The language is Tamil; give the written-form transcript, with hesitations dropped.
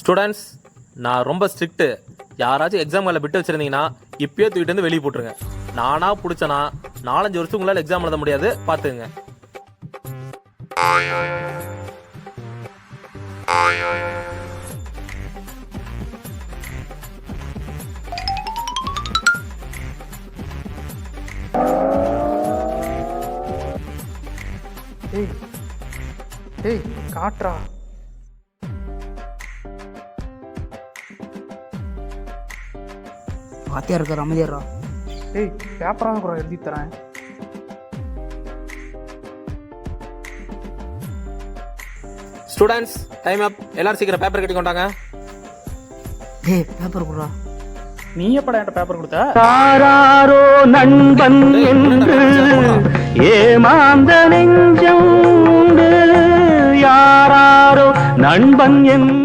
ஸ்டூடெண்ட்ஸ், நான் ரொம்ப ஸ்ட்ரிக்ட்டு. யாராச்சும் எக்ஸாம்களை விட்டு வச்சிருந்தீங்கன்னா இப்பயே தூக்கிட்டு வந்து வெளியே போட்டுருங்க. நானா பிடிச்சனா 4-5 வருஷம் உங்களால் எக்ஸாம் எழுத முடியாது, பார்த்துங்க. ஏய் ஏய் காட்றா. வாத்தியா இருக்கார் அமைதியாரா. ஏய் பேப்பராக கூட எழுதி தரேன். ஸ்டூடெண்ட்ஸ், டைம் அப். எல்லாரும் சீக்கிரம் பேப்பர் கட்டி கொண்டாங்க. டேய் பேப்பர் குடுறா. நீ எப்படா என்கிட்ட பேப்பர் கொடுத்த? யாராரோ நண்பன் என்று ஏமாந்த நெஞ்சம் உண்டு. யாராரோ நண்பன் என்று